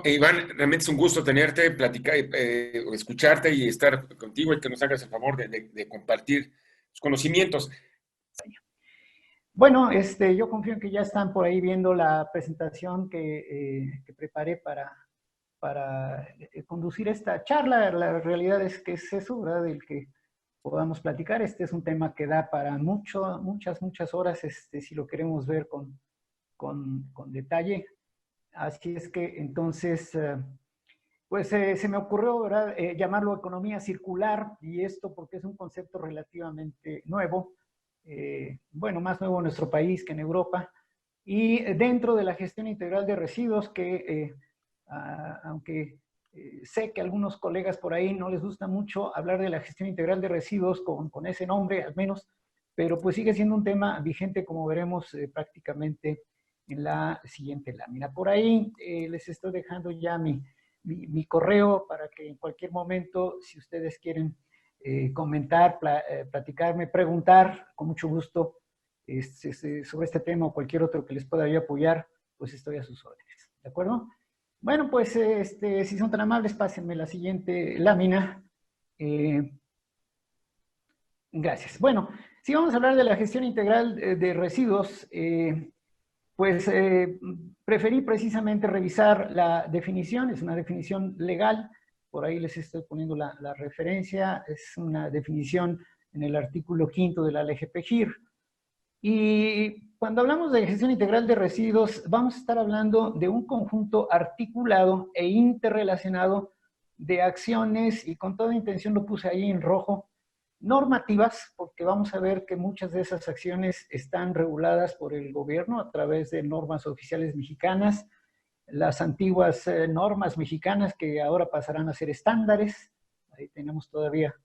Iván, realmente es un gusto tenerte, platicar, escucharte y estar contigo y que nos hagas el favor de compartir tus conocimientos. Bueno, yo confío en que ya están por ahí viendo la presentación que preparé para conducir esta charla. La realidad es que es eso, ¿verdad? Del que podamos platicar. Este es un tema que da para muchas horas, si lo queremos ver con detalle. Así es que entonces, pues se me ocurrió, ¿verdad? Llamarlo economía circular, y esto porque es un concepto relativamente nuevo, bueno, más nuevo en nuestro país que en Europa, y dentro de la gestión integral de residuos, que aunque sé que a algunos colegas por ahí no les gusta mucho hablar de la gestión integral de residuos con ese nombre, al menos, pero pues sigue siendo un tema vigente, como veremos prácticamente en la siguiente lámina. Por ahí les estoy dejando ya mi correo para que en cualquier momento, si ustedes quieren comentar, platicarme, preguntar, con mucho gusto sobre este tema o cualquier otro que les pueda yo apoyar, pues estoy a sus órdenes. ¿De acuerdo? Bueno, pues si son tan amables, pásenme la siguiente lámina. Gracias. Bueno, si vamos a hablar de la gestión integral de residuos, pues preferí precisamente revisar la definición. Es una definición legal, por ahí les estoy poniendo la referencia, es una definición en el artículo 5 de la LGPGIR. Y cuando hablamos de gestión integral de residuos, vamos a estar hablando de un conjunto articulado e interrelacionado de acciones, y con toda intención lo puse ahí en rojo, normativas, porque vamos a ver que muchas de esas acciones están reguladas por el gobierno a través de normas oficiales mexicanas, las antiguas normas mexicanas que ahora pasarán a ser estándares. Ahí tenemos todavía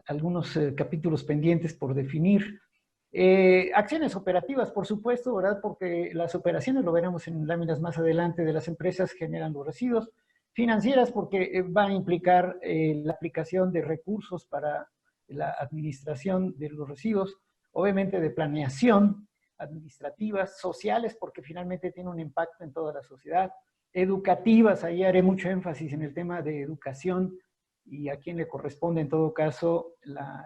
algunos capítulos pendientes por definir. Acciones operativas, por supuesto, ¿verdad? Porque las operaciones, lo veremos en láminas más adelante, de las empresas generan los residuos. Financieras, porque va a implicar la aplicación de recursos para la administración de los residuos. Obviamente de planeación, administrativas, sociales, porque finalmente tiene un impacto en toda la sociedad. Educativas, ahí haré mucho énfasis en el tema de educación, y a quien le corresponde en todo caso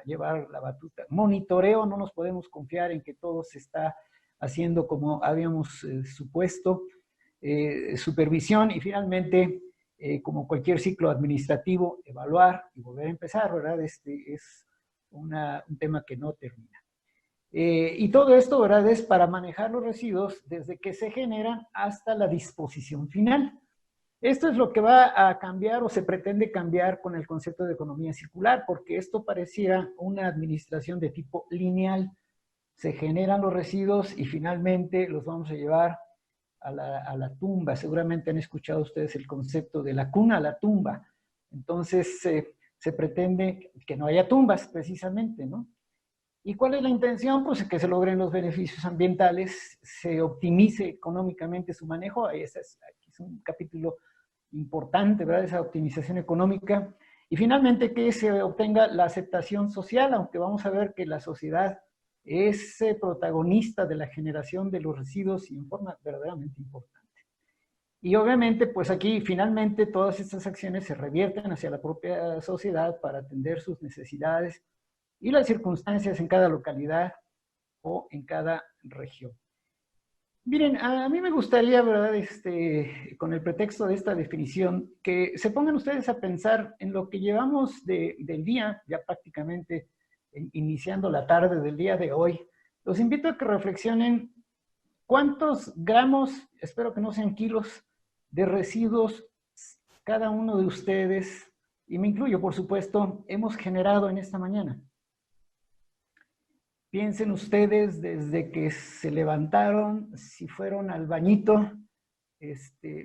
llevar la batuta. Monitoreo, no nos podemos confiar en que todo se está haciendo como habíamos supuesto. Supervisión, y finalmente, como cualquier ciclo administrativo, evaluar y volver a empezar, ¿verdad? Este es un tema que no termina. Y todo esto, ¿verdad?, es para manejar los residuos desde que se generan hasta la disposición final. Esto es lo que va a cambiar o se pretende cambiar con el concepto de economía circular, porque esto pareciera una administración de tipo lineal. Se generan los residuos y finalmente los vamos a llevar a la tumba. Seguramente han escuchado ustedes el concepto de la cuna a la tumba. Entonces se pretende que no haya tumbas, precisamente, ¿no? ¿Y cuál es la intención? Pues que se logren los beneficios ambientales, se optimice económicamente su manejo. Aquí es un capítulo importante, ¿verdad? Esa optimización económica. Y finalmente que se obtenga la aceptación social, aunque vamos a ver que la sociedad es protagonista de la generación de los residuos y en forma verdaderamente importante. Y obviamente, pues aquí finalmente todas estas acciones se revierten hacia la propia sociedad para atender sus necesidades y las circunstancias en cada localidad o en cada región. Miren, a mí me gustaría, ¿verdad?, con el pretexto de esta definición, que se pongan ustedes a pensar en lo que llevamos del día, ya prácticamente iniciando la tarde del día de hoy. Los invito a que reflexionen cuántos gramos, espero que no sean kilos, de residuos cada uno de ustedes, y me incluyo, por supuesto, hemos generado en esta mañana. Piensen ustedes desde que se levantaron, si fueron al bañito,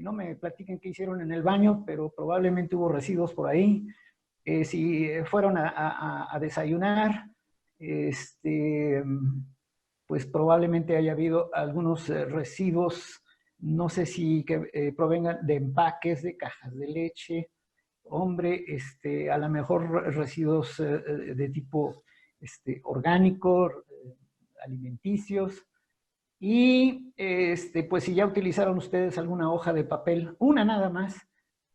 no me platiquen qué hicieron en el baño, pero probablemente hubo residuos por ahí. Si fueron a desayunar, pues probablemente haya habido algunos residuos, no sé si que provengan de empaques, de cajas de leche, hombre, a lo mejor residuos de tipo orgánico, alimenticios. Y pues si ya utilizaron ustedes alguna hoja de papel, una nada más,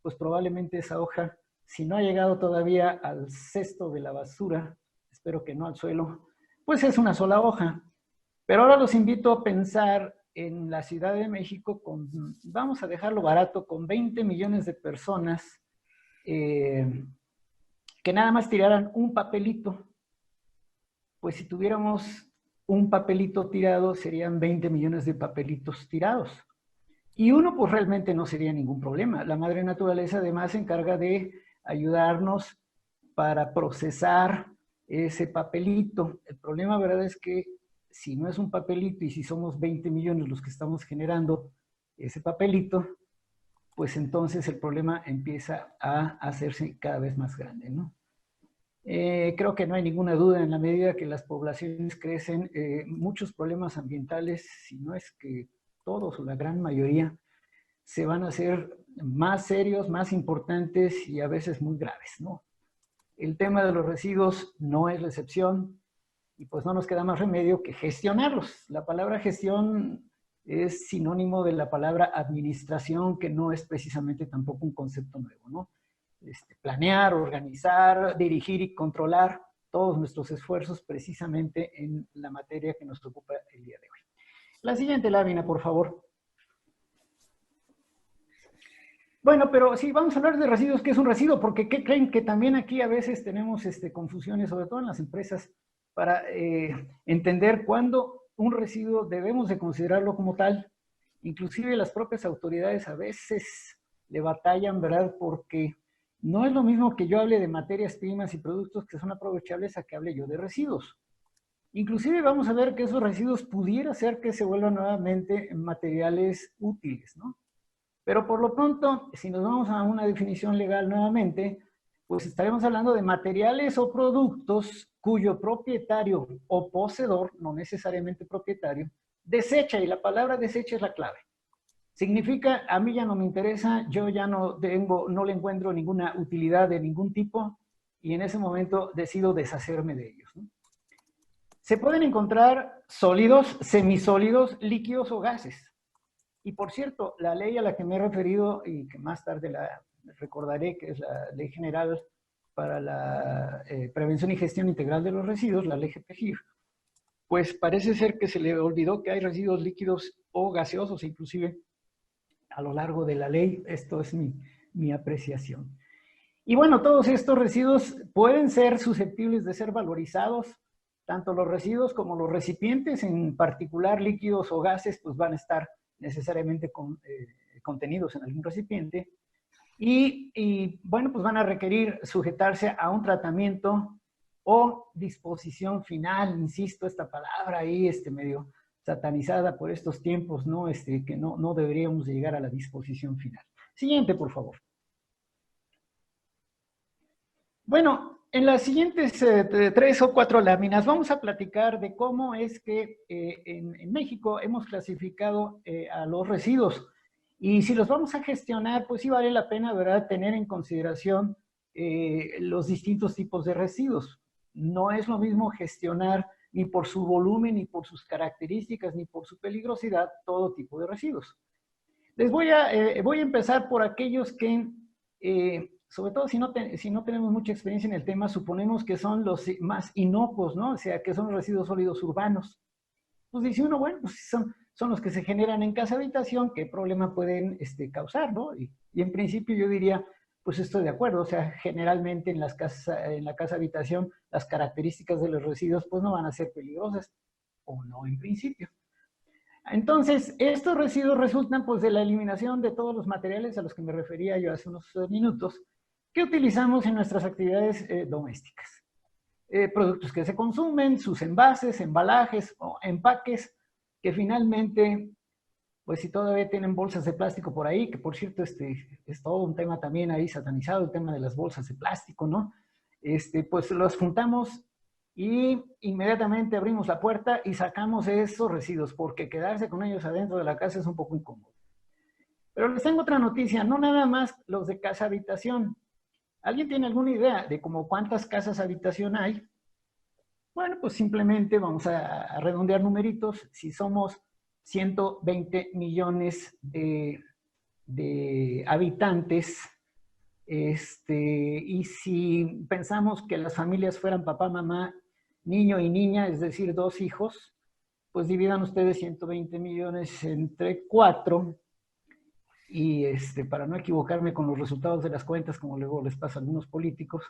pues probablemente esa hoja, si no ha llegado todavía al cesto de la basura, espero que no al suelo, pues es una sola hoja. Pero ahora los invito a pensar en la Ciudad de México vamos a dejarlo barato, con 20 millones de personas que nada más tiraran un papelito. Pues si tuviéramos un papelito tirado, serían 20 millones de papelitos tirados. Y uno, pues realmente no sería ningún problema. La madre naturaleza además se encarga de ayudarnos para procesar ese papelito. El problema, ¿verdad?, es que si no es un papelito y si somos 20 millones los que estamos generando ese papelito, pues entonces el problema empieza a hacerse cada vez más grande, ¿no? Creo que no hay ninguna duda, en la medida que las poblaciones crecen, muchos problemas ambientales, si no es que todos o la gran mayoría, se van a hacer más serios, más importantes y a veces muy graves, ¿no? El tema de los residuos no es la excepción y pues no nos queda más remedio que gestionarlos. La palabra gestión es sinónimo de la palabra administración, que no es precisamente tampoco un concepto nuevo, ¿no? Planear, organizar, dirigir y controlar todos nuestros esfuerzos precisamente en la materia que nos ocupa el día de hoy. La siguiente lámina, por favor. Bueno, pero sí, vamos a hablar de residuos. ¿Qué es un residuo? Porque ¿qué creen? Que también aquí a veces tenemos confusiones, sobre todo en las empresas, para entender cuándo un residuo debemos de considerarlo como tal. Inclusive las propias autoridades a veces le batallan, ¿verdad? Porque no es lo mismo que yo hable de materias primas y productos que son aprovechables a que hable yo de residuos. Inclusive vamos a ver que esos residuos pudiera ser que se vuelvan nuevamente materiales útiles, ¿no? Pero por lo pronto, si nos vamos a una definición legal nuevamente, pues estaremos hablando de materiales o productos cuyo propietario o poseedor, no necesariamente propietario, desecha, y la palabra desecha es la clave. Significa, a mí ya no me interesa, yo ya no le encuentro ninguna utilidad de ningún tipo y en ese momento decido deshacerme de ellos, ¿no? Se pueden encontrar sólidos, semisólidos, líquidos o gases. Y por cierto, la ley a la que me he referido y que más tarde la recordaré, que es la Ley General para la Prevención y Gestión Integral de los Residuos, la Ley GPGIR, pues parece ser que se le olvidó que hay residuos líquidos o gaseosos, inclusive a lo largo de la ley. Esto es mi apreciación. Y bueno, todos estos residuos pueden ser susceptibles de ser valorizados. Tanto los residuos como los recipientes, en particular líquidos o gases, pues van a estar necesariamente contenidos en algún recipiente. Y bueno, pues van a requerir sujetarse a un tratamiento o disposición final. Insisto, esta palabra ahí medio satanizada por estos tiempos, ¿no? Que no deberíamos llegar a la disposición final. Siguiente, por favor. Bueno, en las siguientes 3 o 4 láminas vamos a platicar de cómo es que en México hemos clasificado a los residuos. Y si los vamos a gestionar, pues sí vale la pena, ¿verdad?, tener en consideración los distintos tipos de residuos. No es lo mismo gestionar ni por su volumen, ni por sus características, ni por su peligrosidad, todo tipo de residuos. Voy a empezar por aquellos que, sobre todo si no tenemos mucha experiencia en el tema, suponemos que son los más inocuos, ¿no? O sea, que son los residuos sólidos urbanos. Pues dice uno, bueno, pues son los que se generan en casa-habitación, ¿qué problema pueden causar, no? Y en principio yo diría, pues estoy de acuerdo, o sea, generalmente en la casa-habitación las características de los residuos pues no van a ser peligrosas, o no en principio. Entonces, estos residuos resultan pues de la eliminación de todos los materiales a los que me refería yo hace unos minutos, que utilizamos en nuestras actividades domésticas. Productos que se consumen, sus envases, embalajes o empaques, que finalmente, pues si todavía tienen bolsas de plástico por ahí, que por cierto es todo un tema también ahí satanizado, el tema de las bolsas de plástico, ¿no? Pues los juntamos y inmediatamente abrimos la puerta y sacamos esos residuos, porque quedarse con ellos adentro de la casa es un poco incómodo. Pero les tengo otra noticia, no nada más los de casa-habitación. ¿Alguien tiene alguna idea de cómo cuántas casas-habitación hay? Bueno, pues simplemente vamos a redondear numeritos. Si somos 120 millones de habitantes. Y si pensamos que las familias fueran papá, mamá, niño y niña, es decir, 2 hijos, pues dividan ustedes 120 millones entre 4 y para no equivocarme con los resultados de las cuentas, como luego les pasa a algunos políticos,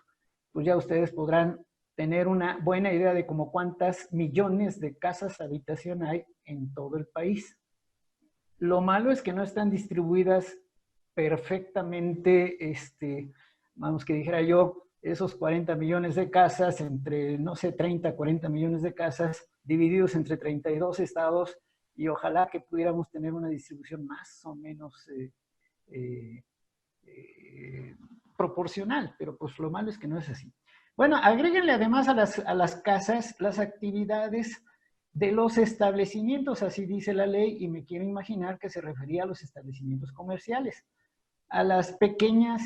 pues ya ustedes podrán tener una buena idea de como cuántas millones de casas habitación hay en todo el país. Lo malo es que no están distribuidas perfectamente, vamos que dijera yo, esos 40 millones de casas entre, no sé, 30, 40 millones de casas divididos entre 32 estados y ojalá que pudiéramos tener una distribución más o menos proporcional, pero pues lo malo es que no es así. Bueno, agréguenle además a las casas las actividades de los establecimientos, así dice la ley, y me quiero imaginar que se refería a los establecimientos comerciales, a las pequeñas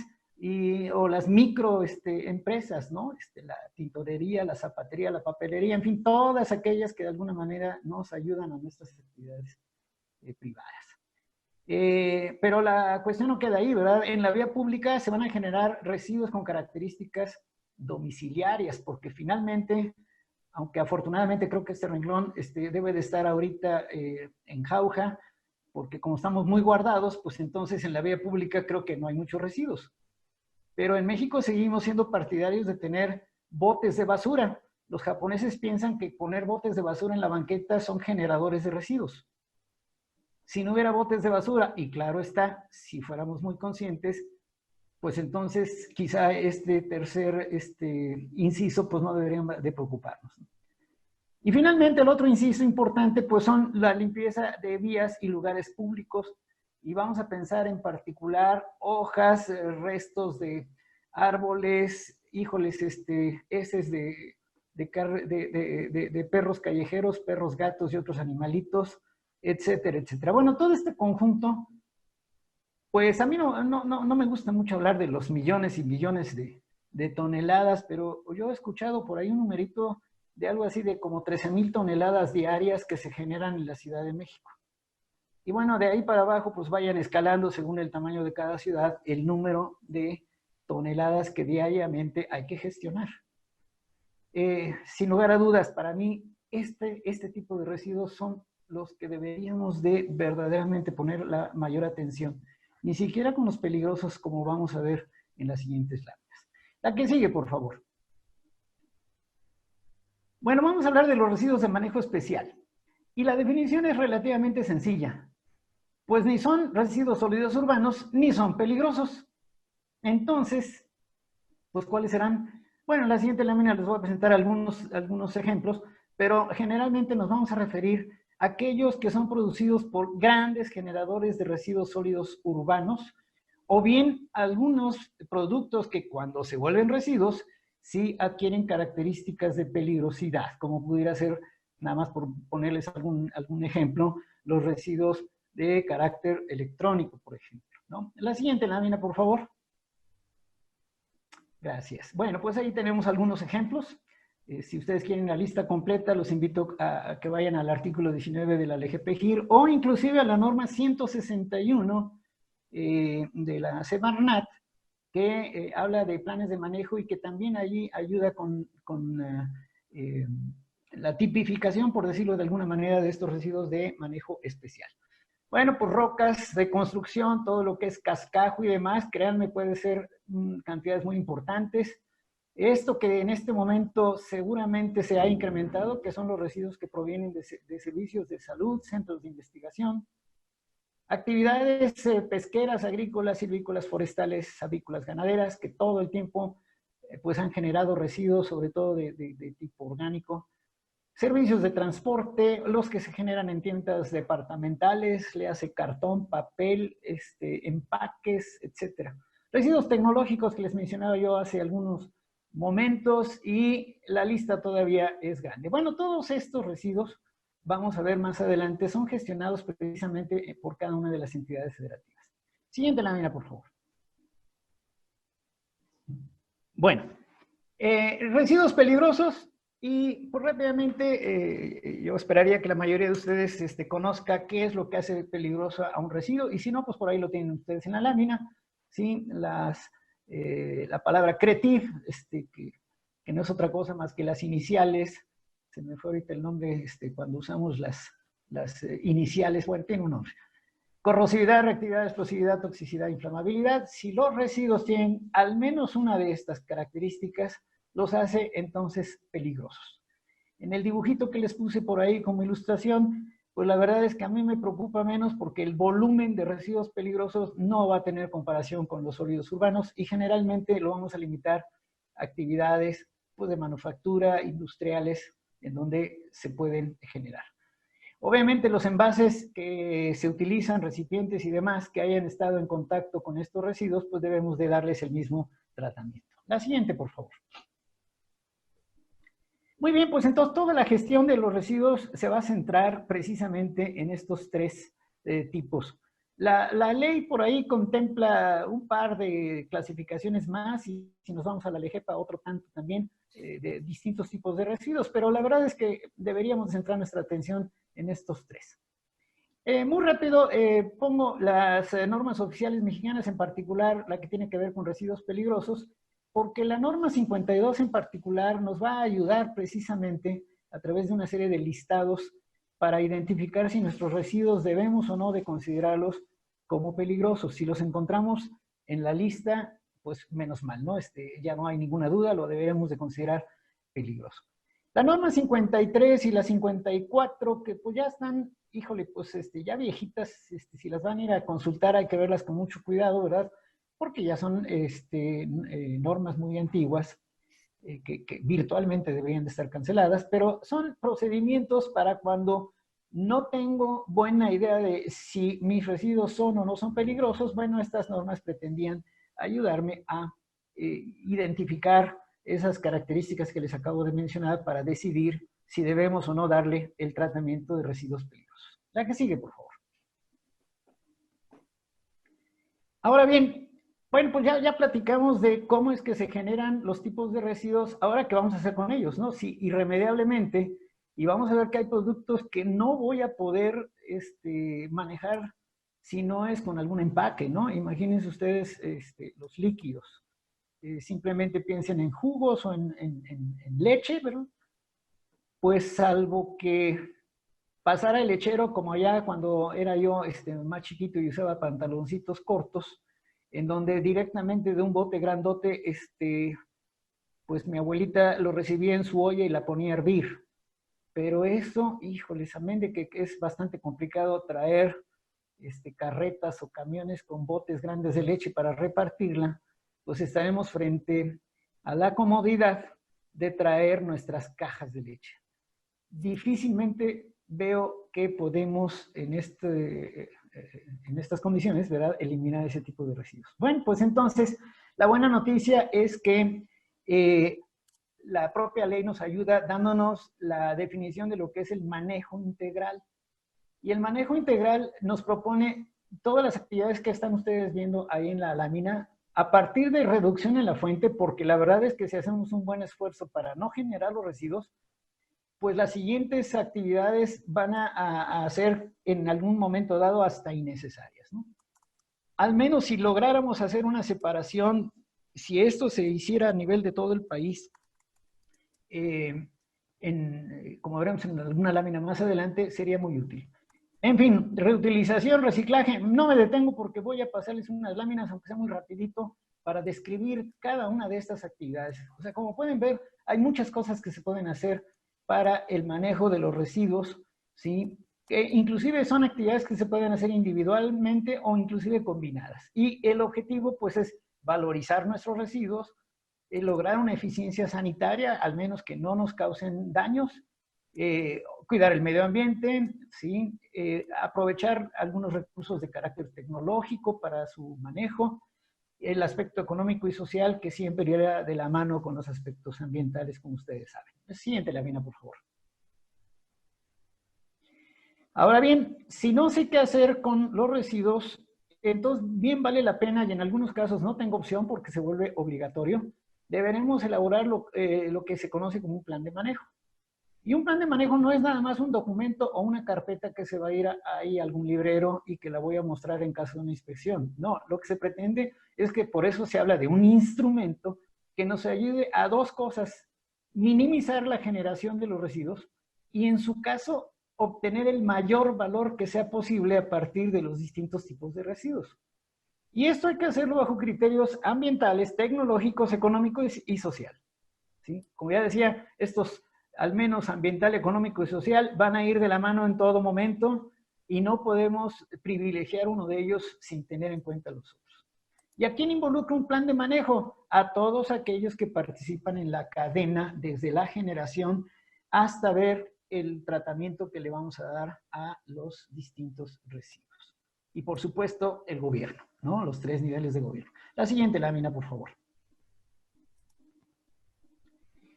o las micro empresas, ¿no? La tintorería, la zapatería, la papelería, en fin, todas aquellas que de alguna manera nos ayudan a nuestras actividades privadas. Pero la cuestión no queda ahí, ¿verdad? En la vía pública se van a generar residuos con características domiciliarias, porque finalmente, aunque afortunadamente creo que este renglón debe de estar ahorita en jauja, porque como estamos muy guardados, pues entonces en la vía pública creo que no hay muchos residuos. Pero en México seguimos siendo partidarios de tener botes de basura. Los japoneses piensan que poner botes de basura en la banqueta son generadores de residuos. Si no hubiera botes de basura, y claro está, si fuéramos muy conscientes, pues entonces quizá este tercer inciso pues no debería de preocuparnos. Y finalmente el otro inciso importante pues son la limpieza de vías y lugares públicos y vamos a pensar en particular hojas, restos de árboles, híjoles, heces de perros callejeros, perros, gatos y otros animalitos, etcétera, etcétera. Bueno, todo este conjunto, pues a mí no me gusta mucho hablar de los millones y millones de toneladas, pero yo he escuchado por ahí un numerito de algo así de como 13,000 toneladas diarias que se generan en la Ciudad de México. Y bueno, de ahí para abajo, pues vayan escalando según el tamaño de cada ciudad el número de toneladas que diariamente hay que gestionar. Sin lugar a dudas, para mí, este tipo de residuos son los que deberíamos de verdaderamente poner la mayor atención. Ni siquiera con los peligrosos, como vamos a ver en las siguientes láminas. La que sigue, por favor. Bueno, vamos a hablar de los residuos de manejo especial. Y la definición es relativamente sencilla. Pues ni son residuos sólidos urbanos, ni son peligrosos. Entonces, pues ¿cuáles serán? Bueno, en la siguiente lámina les voy a presentar algunos ejemplos, pero generalmente nos vamos a referir a aquellos que son producidos por grandes generadores de residuos sólidos urbanos, o bien algunos productos que cuando se vuelven residuos, sí adquieren características de peligrosidad, como pudiera ser, nada más por ponerles algún ejemplo, los residuos de carácter electrónico, por ejemplo, ¿no? La siguiente lámina, por favor. Gracias. Bueno, pues ahí tenemos algunos ejemplos. Si ustedes quieren la lista completa, los invito a que vayan al artículo 19 de la LGPGIR o inclusive a la norma 161 de la Semarnat, que habla de planes de manejo y que también allí ayuda con la tipificación, por decirlo de alguna manera, de estos residuos de manejo especial. Bueno, pues rocas de construcción, todo lo que es cascajo y demás, créanme, puede ser cantidades muy importantes. Esto que en este momento seguramente se ha incrementado, que son los residuos que provienen de servicios de salud, centros de investigación, actividades pesqueras, agrícolas, silvícolas, forestales, avícolas, ganaderas, que todo el tiempo pues han generado residuos, sobre todo de tipo orgánico. Servicios de transporte, los que se generan en tiendas departamentales, le hace cartón, papel, empaques, etc. Residuos tecnológicos que les mencionaba yo hace algunos momentos y la lista todavía es grande. Bueno, todos estos residuos, vamos a ver más adelante, son gestionados precisamente por cada una de las entidades federativas. Siguiente lámina, por favor. Bueno, residuos peligrosos. Y pues rápidamente, yo esperaría que la mayoría de ustedes conozca qué es lo que hace peligroso a un residuo, y si no, pues por ahí lo tienen ustedes en la lámina, ¿sí? La palabra CRETIF, que no es otra cosa más que las iniciales, se me fue ahorita el nombre cuando usamos las iniciales, bueno, tiene un nombre. Corrosividad, reactividad, explosividad, toxicidad, inflamabilidad. Si los residuos tienen al menos una de estas características, los hace entonces peligrosos. En el dibujito que les puse por ahí como ilustración, pues la verdad es que a mí me preocupa menos porque el volumen de residuos peligrosos no va a tener comparación con los sólidos urbanos y generalmente lo vamos a limitar a actividades pues, de manufactura, industriales, en donde se pueden generar. Obviamente los envases que se utilizan, recipientes y demás que hayan estado en contacto con estos residuos, pues debemos de darles el mismo tratamiento. La siguiente, por favor. Muy bien, pues entonces toda la gestión de los residuos se va a centrar precisamente en estos tres tipos. La ley por ahí contempla un par de clasificaciones más y si nos vamos a la LEGEPA otro tanto también de distintos tipos de residuos, pero la verdad es que deberíamos centrar nuestra atención en estos tres. Muy rápido, pongo las normas oficiales mexicanas, en particular la que tiene que ver con residuos peligrosos, porque la norma 52 en particular nos va a ayudar precisamente a través de una serie de listados para identificar si nuestros residuos debemos o no de considerarlos como peligrosos. Si los encontramos en la lista, pues menos mal, ¿no? Ya no hay ninguna duda, lo debemos de considerar peligroso. La norma 53 y la 54, que pues ya están, híjole, pues ya viejitas, si las van a ir a consultar hay que verlas con mucho cuidado, ¿verdad? Porque ya son normas muy antiguas que virtualmente deberían de estar canceladas, pero son procedimientos para cuando no tengo buena idea de si mis residuos son o no son peligrosos. Bueno, estas normas pretendían ayudarme a identificar esas características que les acabo de mencionar para decidir si debemos o no darle el tratamiento de residuos peligrosos. La que sigue, por favor. Ahora bien, bueno, pues ya platicamos de cómo es que se generan los tipos de residuos. Ahora, ¿qué vamos a hacer con ellos? ¿No? Si irremediablemente, y vamos a ver que hay productos que no voy a poder manejar si no es con algún empaque, ¿no? Imagínense ustedes los líquidos. Simplemente piensen en jugos o en leche, ¿verdad? Pues salvo que pasara el lechero como allá cuando era yo más chiquito y usaba pantaloncitos cortos, en donde directamente de un bote grandote, pues mi abuelita lo recibía en su olla y la ponía a hervir. Pero eso, híjoles, amén de que es bastante complicado traer carretas o camiones con botes grandes de leche para repartirla, pues estaremos frente a la comodidad de traer nuestras cajas de leche. Difícilmente veo que podemos en estas condiciones, ¿verdad?, eliminar ese tipo de residuos. Bueno, pues entonces, la buena noticia es que la propia ley nos ayuda dándonos la definición de lo que es el manejo integral. Y el manejo integral nos propone todas las actividades que están ustedes viendo ahí en la lámina, a partir de reducción en la fuente, porque la verdad es que si hacemos un buen esfuerzo para no generar los residuos, pues las siguientes actividades van a ser en algún momento dado hasta innecesarias, ¿no? Al menos si lográramos hacer una separación, si esto se hiciera a nivel de todo el país, como veremos en alguna lámina más adelante, sería muy útil. En fin, reutilización, reciclaje, no me detengo porque voy a pasarles unas láminas, aunque sea muy rapidito, para describir cada una de estas actividades. O sea, como pueden ver, hay muchas cosas que se pueden hacer para el manejo de los residuos, ¿sí? Que inclusive son actividades que se pueden hacer individualmente o inclusive combinadas. Y el objetivo, pues, es valorizar nuestros residuos, lograr una eficiencia sanitaria, al menos que no nos causen daños, cuidar el medio ambiente, ¿sí? Aprovechar algunos recursos de carácter tecnológico para su manejo, el aspecto económico y social que siempre irá de la mano con los aspectos ambientales, como ustedes saben. Siguiente lámina, por favor. Ahora bien, si no sé qué hacer con los residuos, entonces bien vale la pena, y en algunos casos no tengo opción porque se vuelve obligatorio, deberemos elaborar lo que se conoce como un plan de manejo. Y un plan de manejo no es nada más un documento o una carpeta que se va a ir ahí a algún librero y que la voy a mostrar en caso de una inspección. No, lo que se pretende es que por eso se habla de un instrumento que nos ayude a dos cosas: minimizar la generación de los residuos y, en su caso, obtener el mayor valor que sea posible a partir de los distintos tipos de residuos. Y esto hay que hacerlo bajo criterios ambientales, tecnológicos, económicos y social. ¿Sí? Como ya decía, estos, al menos ambiental, económico y social, van a ir de la mano en todo momento y no podemos privilegiar uno de ellos sin tener en cuenta los otros. ¿Y a quién involucra un plan de manejo? A todos aquellos que participan en la cadena, desde la generación hasta ver el tratamiento que le vamos a dar a los distintos residuos. Y por supuesto, el gobierno, ¿no? Los tres niveles de gobierno. La siguiente lámina, por favor.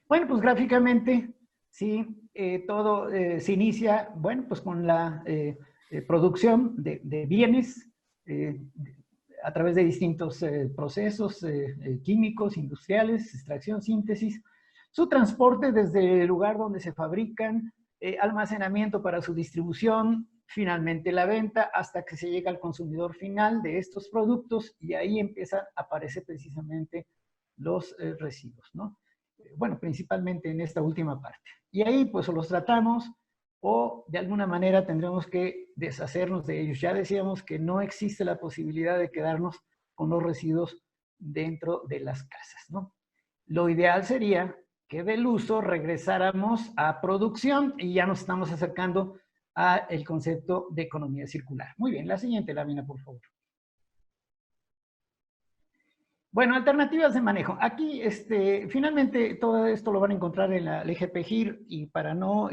Bueno, pues gráficamente, sí, todo se inicia, bueno, pues con la producción de bienes a través de distintos procesos químicos, industriales, extracción, síntesis, su transporte desde el lugar donde se fabrican, almacenamiento para su distribución, finalmente la venta, hasta que se llega al consumidor final de estos productos, y ahí empiezan a aparecer precisamente los residuos, ¿no? Bueno, principalmente en esta última parte. Y ahí pues o los tratamos o de alguna manera tendremos que deshacernos de ellos. Ya decíamos que no existe la posibilidad de quedarnos con los residuos dentro de las casas, ¿no? Lo ideal sería que del uso regresáramos a producción, y ya nos estamos acercando al concepto de economía circular. Muy bien, la siguiente lámina, por favor. Bueno, alternativas de manejo. Aquí, finalmente, todo esto lo van a encontrar en la LGPGIR, y para no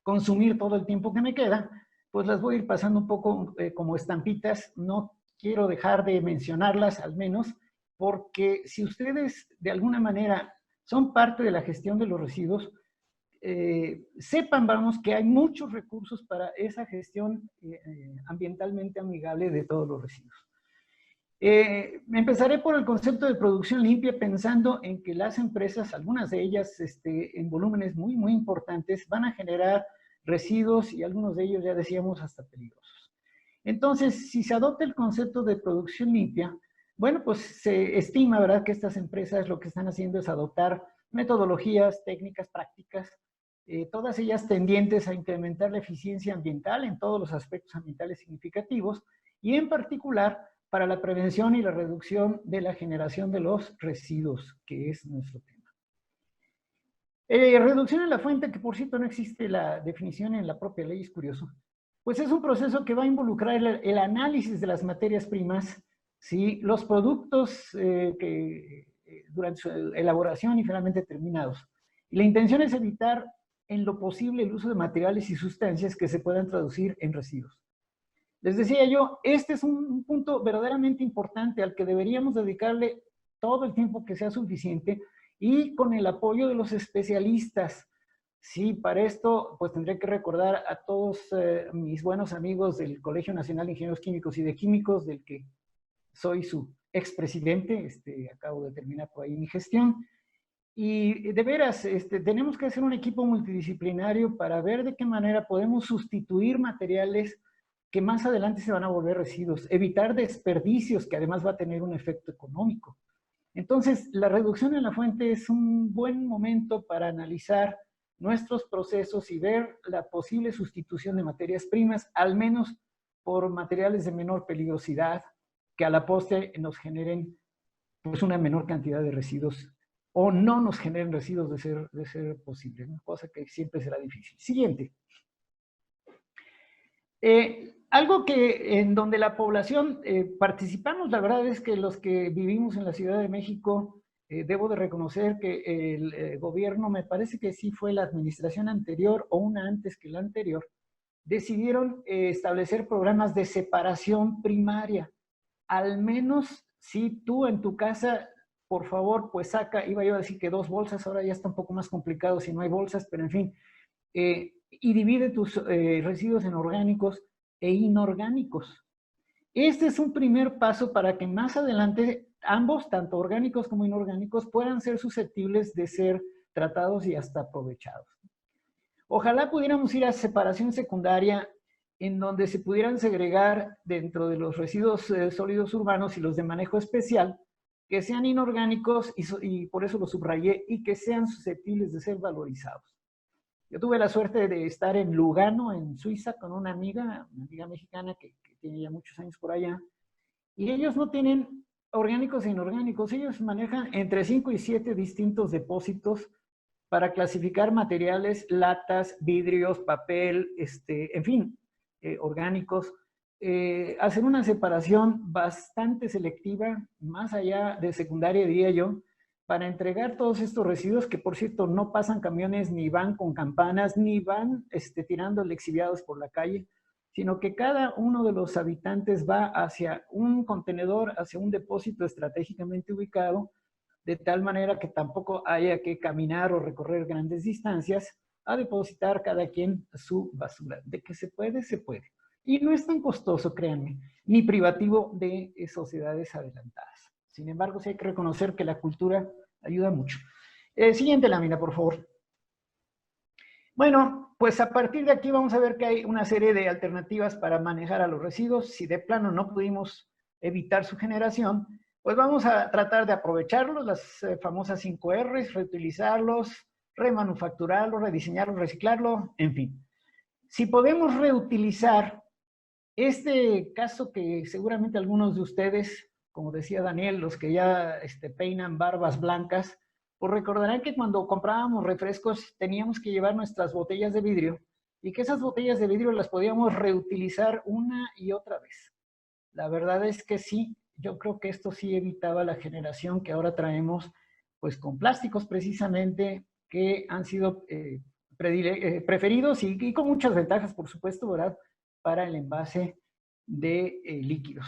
consumir todo el tiempo que me queda, pues las voy a ir pasando un poco como estampitas. No quiero dejar de mencionarlas, al menos, porque si ustedes de alguna manera son parte de la gestión de los residuos, sepan, vamos, que hay muchos recursos para esa gestión ambientalmente amigable de todos los residuos. Empezaré por el concepto de producción limpia, pensando en que las empresas, algunas de ellas en volúmenes muy, muy importantes, van a generar residuos, y algunos de ellos, ya decíamos, hasta peligrosos. Entonces, si se adopta el concepto de producción limpia, bueno, pues se estima, ¿verdad?, que estas empresas lo que están haciendo es adoptar metodologías, técnicas, prácticas, todas ellas tendientes a incrementar la eficiencia ambiental en todos los aspectos ambientales significativos, y en particular para la prevención y la reducción de la generación de los residuos, que es nuestro tema. Reducción en la fuente, que por cierto no existe la definición en la propia ley, es curioso. Pues es un proceso que va a involucrar el análisis de las materias primas, ¿sí?, los productos durante su elaboración y finalmente terminados. Y la intención es evitar en lo posible el uso de materiales y sustancias que se puedan traducir en residuos. Les decía yo, este es un punto verdaderamente importante al que deberíamos dedicarle todo el tiempo que sea suficiente, y con el apoyo de los especialistas. Sí, para esto pues tendré que recordar a todos mis buenos amigos del Colegio Nacional de Ingenieros Químicos y de Químicos, del que soy su expresidente. Acabo de terminar por ahí mi gestión. Y de veras, tenemos que hacer un equipo multidisciplinario para ver de qué manera podemos sustituir materiales que más adelante se van a volver residuos, evitar desperdicios, que además va a tener un efecto económico. Entonces, la reducción en la fuente es un buen momento para analizar nuestros procesos y ver la posible sustitución de materias primas, al menos por materiales de menor peligrosidad, que a la postre nos generen pues una menor cantidad de residuos, o no nos generen residuos de ser posible, ¿no? Cosa que siempre será difícil. Siguiente. Algo que en donde la población participamos, la verdad es que los que vivimos en la Ciudad de México, debo de reconocer que el gobierno, me parece que sí fue la administración anterior o una antes que la anterior, decidieron establecer programas de separación primaria. Al menos si tú en tu casa, por favor, pues saca, iba yo a decir que 2 bolsas, ahora ya está un poco más complicado si no hay bolsas, pero en fin, y divide tus residuos en orgánicos e inorgánicos. Este es un primer paso para que más adelante ambos, tanto orgánicos como inorgánicos, puedan ser susceptibles de ser tratados y hasta aprovechados. Ojalá pudiéramos ir a separación secundaria en donde se pudieran segregar dentro de los residuos sólidos urbanos y los de manejo especial, que sean inorgánicos y por eso lo subrayé, y que sean susceptibles de ser valorizados. Yo tuve la suerte de estar en Lugano, en Suiza, con una amiga mexicana que tiene ya muchos años por allá, y ellos no tienen orgánicos e inorgánicos, ellos manejan entre 5 y 7 distintos depósitos para clasificar materiales, latas, vidrios, papel, en fin, orgánicos. Hacer una separación bastante selectiva, más allá de secundaria, diría yo, para entregar todos estos residuos que, por cierto, no pasan camiones, ni van con campanas, ni van tirando lexiviados por la calle, sino que cada uno de los habitantes va hacia un contenedor, hacia un depósito estratégicamente ubicado, de tal manera que tampoco haya que caminar o recorrer grandes distancias a depositar cada quien su basura. De que se puede, se puede. Y no es tan costoso, créanme, ni privativo de sociedades adelantadas. Sin embargo, sí hay que reconocer que la cultura ayuda mucho. Siguiente lámina, por favor. Bueno, pues a partir de aquí vamos a ver que hay una serie de alternativas para manejar a los residuos. Si de plano no pudimos evitar su generación, pues vamos a tratar de aprovecharlos, las famosas 5 R's, reutilizarlos, remanufacturarlos, rediseñarlos, reciclarlos, en fin. Si podemos reutilizar este caso que seguramente algunos de ustedes, como decía Daniel, los que ya peinan barbas blancas, pues recordarán que cuando comprábamos refrescos teníamos que llevar nuestras botellas de vidrio y que esas botellas de vidrio las podíamos reutilizar una y otra vez. La verdad es que sí, yo creo que esto sí evitaba la generación que ahora traemos, pues con plásticos precisamente que han sido preferidos y con muchas ventajas, por supuesto, ¿verdad?, para el envase de líquidos.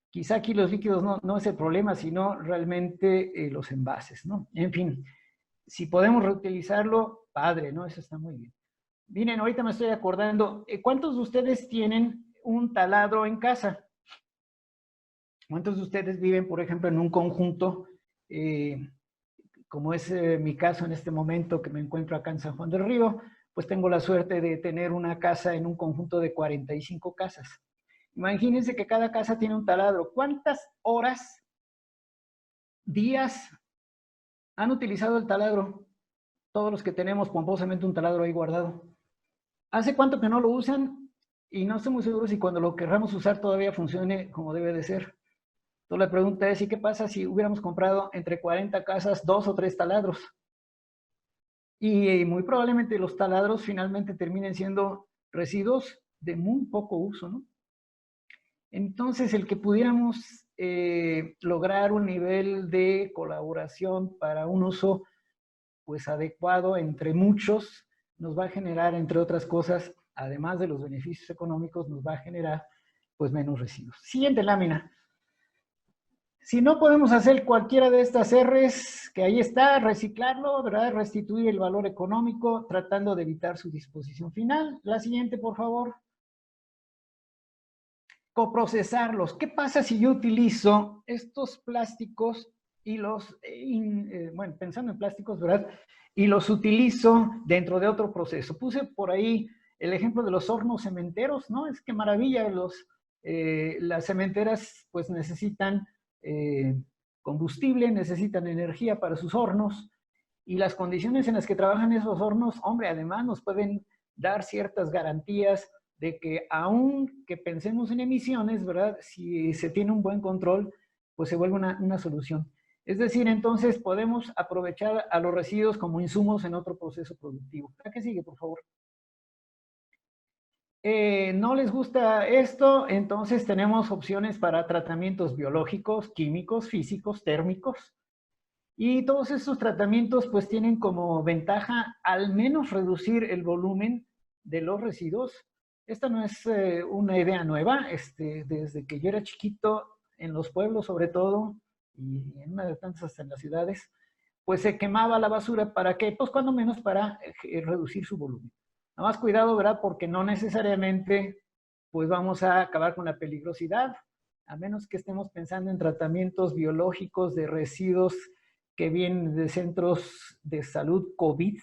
Quizá aquí los líquidos no es el problema, sino realmente los envases, ¿no? En fin, si podemos reutilizarlo, padre, ¿no? Eso está muy bien. Miren, ahorita me estoy acordando, ¿cuántos de ustedes tienen un taladro en casa? ¿Cuántos de ustedes viven, por ejemplo, en un conjunto, como es mi caso en este momento, que me encuentro acá en San Juan del Río? Pues tengo la suerte de tener una casa en un conjunto de 45 casas. Imagínense que cada casa tiene un taladro. ¿Cuántas horas, días han utilizado el taladro? Todos los que tenemos pomposamente un taladro ahí guardado. ¿Hace cuánto que no lo usan? Y no estoy muy seguro si cuando lo querramos usar todavía funcione como debe de ser. Entonces la pregunta es, ¿y qué pasa si hubiéramos comprado entre 40 casas 2 o 3 taladros? Y muy probablemente los taladros finalmente terminen siendo residuos de muy poco uso, ¿no? Entonces, el que pudiéramos lograr un nivel de colaboración para un uso pues adecuado entre muchos, nos va a generar, entre otras cosas, además de los beneficios económicos, nos va a generar pues menos residuos. Siguiente lámina. Si no podemos hacer cualquiera de estas R's, que ahí está, reciclarlo, ¿verdad?, restituir el valor económico, tratando de evitar su disposición final. La siguiente, por favor. Coprocesarlos. ¿Qué pasa si yo utilizo estos plásticos y los, bueno, pensando en plásticos, ¿verdad?, y los utilizo dentro de otro proceso? Puse por ahí el ejemplo de los hornos cementeros, ¿no? Es que maravilla, las cementeras pues necesitan combustible, necesitan energía para sus hornos, y las condiciones en las que trabajan esos hornos, hombre, además nos pueden dar ciertas garantías de que aunque pensemos en emisiones, ¿verdad?, si se tiene un buen control, pues se vuelve una solución. Es decir, entonces podemos aprovechar a los residuos como insumos en otro proceso productivo. ¿A qué sigue, por favor? ¿No les gusta esto? Entonces tenemos opciones para tratamientos biológicos, químicos, físicos, térmicos. Y todos estos tratamientos pues tienen como ventaja al menos reducir el volumen de los residuos. Esta no es una idea nueva. Desde que yo era chiquito, en los pueblos sobre todo, y en una de tantas hasta en las ciudades, pues se quemaba la basura. ¿Para qué? Pues cuando menos para reducir su volumen. Nada más cuidado, ¿verdad? Porque no necesariamente pues vamos a acabar con la peligrosidad. a menos que estemos pensando en tratamientos biológicos de residuos que vienen de centros de salud COVID.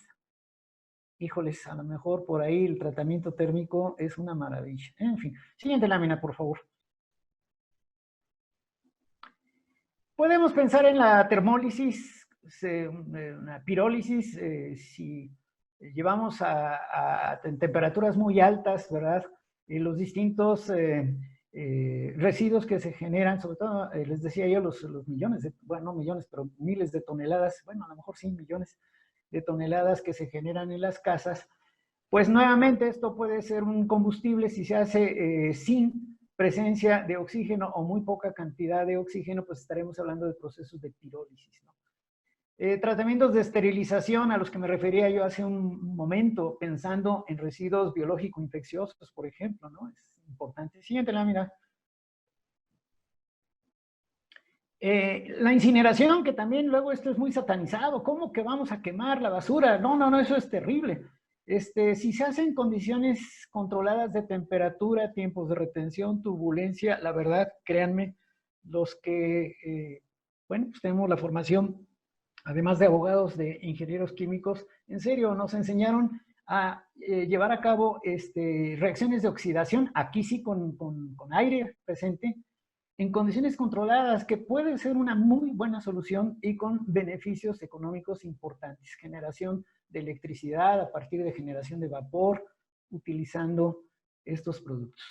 Híjoles, a lo mejor por ahí el tratamiento térmico es una maravilla. En fin, siguiente lámina, por favor. Podemos pensar en la termólisis, una pirólisis, si llevamos a temperaturas muy altas, ¿verdad? Los distintos residuos que se generan, sobre todo, les decía yo, los millones, bueno, no millones, pero miles de toneladas, bueno, a lo mejor sí millones de toneladas que se generan en las casas, pues nuevamente esto puede ser un combustible si se hace sin presencia de oxígeno o muy poca cantidad de oxígeno, pues estaremos hablando de procesos de pirólisis, ¿no? Tratamientos de esterilización a los que me refería yo hace un momento, pensando en residuos biológico-infecciosos, por ejemplo, ¿no? Es importante. Siguiente lámina. La incineración, que también luego esto es muy satanizado. ¿Cómo que vamos a quemar la basura? No, no, no, eso es terrible. Si se hace en condiciones controladas de temperatura, tiempos de retención, turbulencia, la verdad, créanme, los que, bueno, pues tenemos la formación, además de abogados, de ingenieros químicos, en serio, nos enseñaron a llevar a cabo reacciones de oxidación, aquí sí con aire presente, en condiciones controladas, que puede ser una muy buena solución y con beneficios económicos importantes. Generación de electricidad a partir de generación de vapor, utilizando estos productos.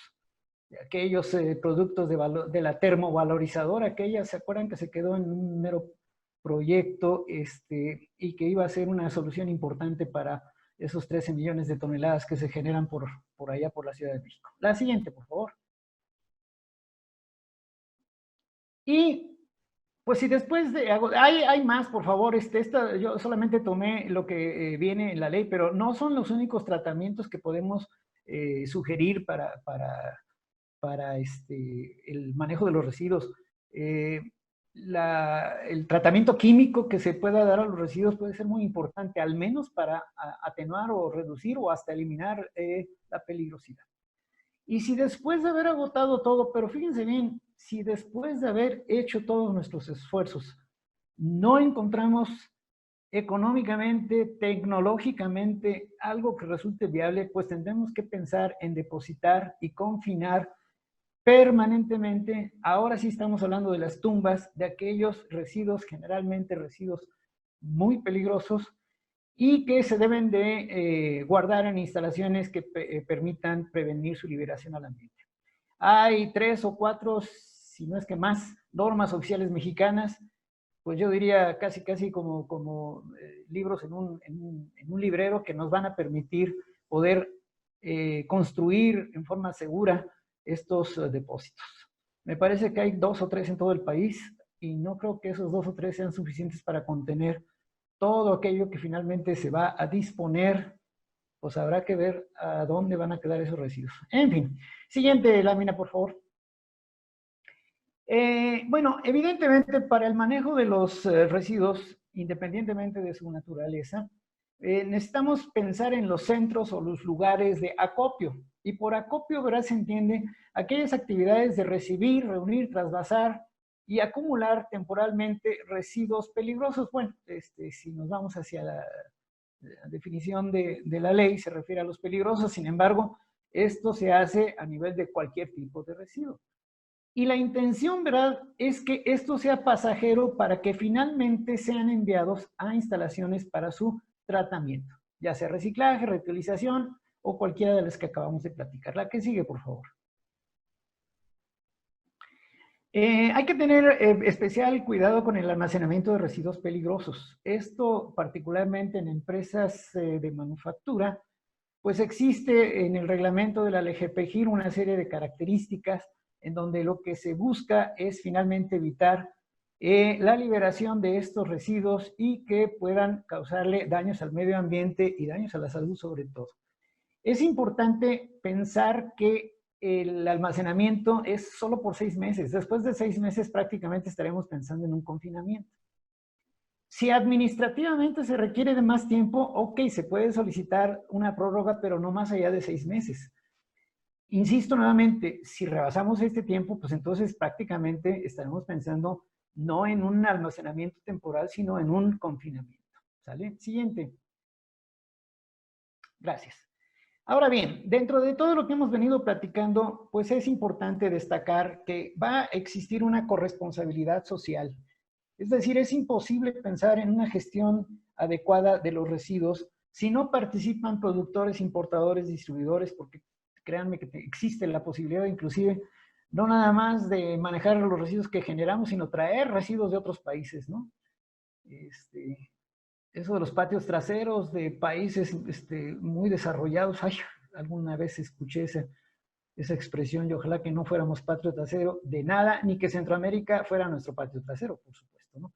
Aquellos productos de la termovalorizadora, aquella, ¿se acuerdan que se quedó en un mero proyecto y que iba a ser una solución importante para esos 13 millones de toneladas que se generan por allá, por la Ciudad de México? La siguiente, por favor. Y pues si después de... Hay más, por favor. Yo solamente tomé lo que viene en la ley, pero no son los únicos tratamientos que podemos sugerir para el manejo de los residuos. El tratamiento químico que se pueda dar a los residuos puede ser muy importante, al menos para atenuar o reducir o hasta eliminar la peligrosidad. Y si después de haber agotado todo, pero fíjense bien, si después de haber hecho todos nuestros esfuerzos, no encontramos económicamente, tecnológicamente, algo que resulte viable, pues tendremos que pensar en depositar y confinar permanentemente. Ahora sí estamos hablando de las tumbas, de aquellos residuos, generalmente residuos muy peligrosos, y que se deben de guardar en instalaciones que permitan prevenir su liberación al ambiente. Hay 3 o 4, si no es que más, normas oficiales mexicanas, pues yo diría casi como libros en un librero, que nos van a permitir poder construir en forma segura estos depósitos. Me parece que hay 2 o 3 en todo el país, y no creo que esos 2 o 3 sean suficientes para contener todo aquello que finalmente se va a disponer. Pues habrá que ver a dónde van a quedar esos residuos. En fin, siguiente lámina, por favor. Bueno, evidentemente para el manejo de los residuos, independientemente de su naturaleza, necesitamos pensar en los centros o los lugares de acopio. Y por acopio, ¿verdad?, se entiende aquellas actividades de recibir, reunir, trasvasar y acumular temporalmente residuos peligrosos. Bueno, si nos vamos hacia la definición de la ley, se refiere a los peligrosos. Sin embargo, esto se hace a nivel de cualquier tipo de residuo. Y la intención, ¿verdad?, es que esto sea pasajero para que finalmente sean enviados a instalaciones para su tratamiento, ya sea reciclaje, reutilización o cualquiera de las que acabamos de platicar. La que sigue, por favor. Hay que tener especial cuidado con el almacenamiento de residuos peligrosos. Esto particularmente en empresas de manufactura, pues existe en el reglamento de la LGPGIR una serie de características en donde lo que se busca es finalmente evitar la liberación de estos residuos y que puedan causarle daños al medio ambiente y daños a la salud sobre todo. Es importante pensar que el almacenamiento es solo por 6 meses. Después de 6 meses prácticamente estaremos pensando en un confinamiento. Si administrativamente se requiere de más tiempo, ok, se puede solicitar una prórroga, pero no más allá de 6 meses. Insisto nuevamente, si rebasamos este tiempo, pues entonces prácticamente estaremos pensando no en un almacenamiento temporal, sino en un confinamiento. ¿Sale? Siguiente. Gracias. Ahora bien, dentro de todo lo que hemos venido platicando, pues es importante destacar que va a existir una corresponsabilidad social. Es decir, es imposible pensar en una gestión adecuada de los residuos si no participan productores, importadores, distribuidores, porque créanme que existe la posibilidad inclusive no nada más de manejar los residuos que generamos, sino traer residuos de otros países, ¿no? Eso de los patios traseros de países muy desarrollados, ay, alguna vez escuché esa expresión y ojalá que no fuéramos patio trasero de nada, ni que Centroamérica fuera nuestro patio trasero, por supuesto, ¿no?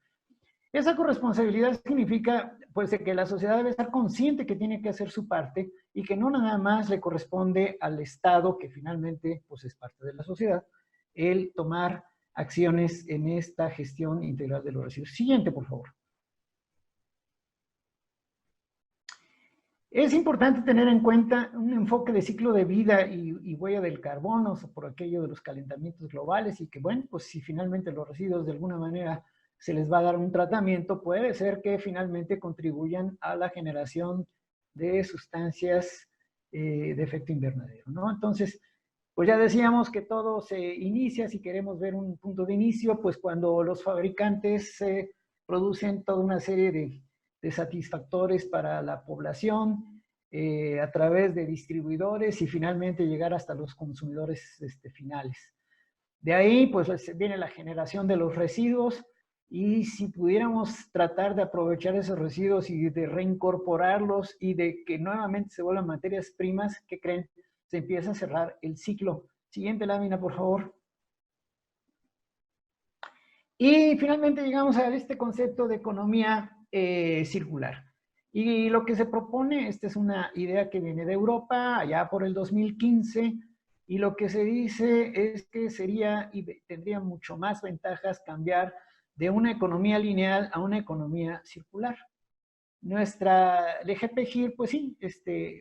Esa corresponsabilidad significa, pues, de que la sociedad debe estar consciente que tiene que hacer su parte y que no nada más le corresponde al Estado, que finalmente, pues, es parte de la sociedad, el tomar acciones en esta gestión integral de los residuos. Siguiente, por favor. Es importante tener en cuenta un enfoque de ciclo de vida y huella del carbono por aquello de los calentamientos globales y que, bueno, pues si finalmente los residuos de alguna manera se les va a dar un tratamiento, puede ser que finalmente contribuyan a la generación de sustancias de efecto invernadero, ¿no? Entonces, pues ya decíamos que todo se inicia, si queremos ver un punto de inicio, pues cuando los fabricantes producen toda una serie de satisfactores para la población a través de distribuidores y finalmente llegar hasta los consumidores finales. De ahí, pues viene la generación de los residuos y si pudiéramos tratar de aprovechar esos residuos y de reincorporarlos y de que nuevamente se vuelvan materias primas, ¿qué creen? Se empieza a cerrar el ciclo. Siguiente lámina, por favor. Y finalmente llegamos a este concepto de economía circular. Y lo que se propone, esta es una idea que viene de Europa, allá por el 2015, y lo que se dice es que sería y tendría mucho más ventajas cambiar de una economía lineal a una economía circular. El EGP-GIR, pues sí,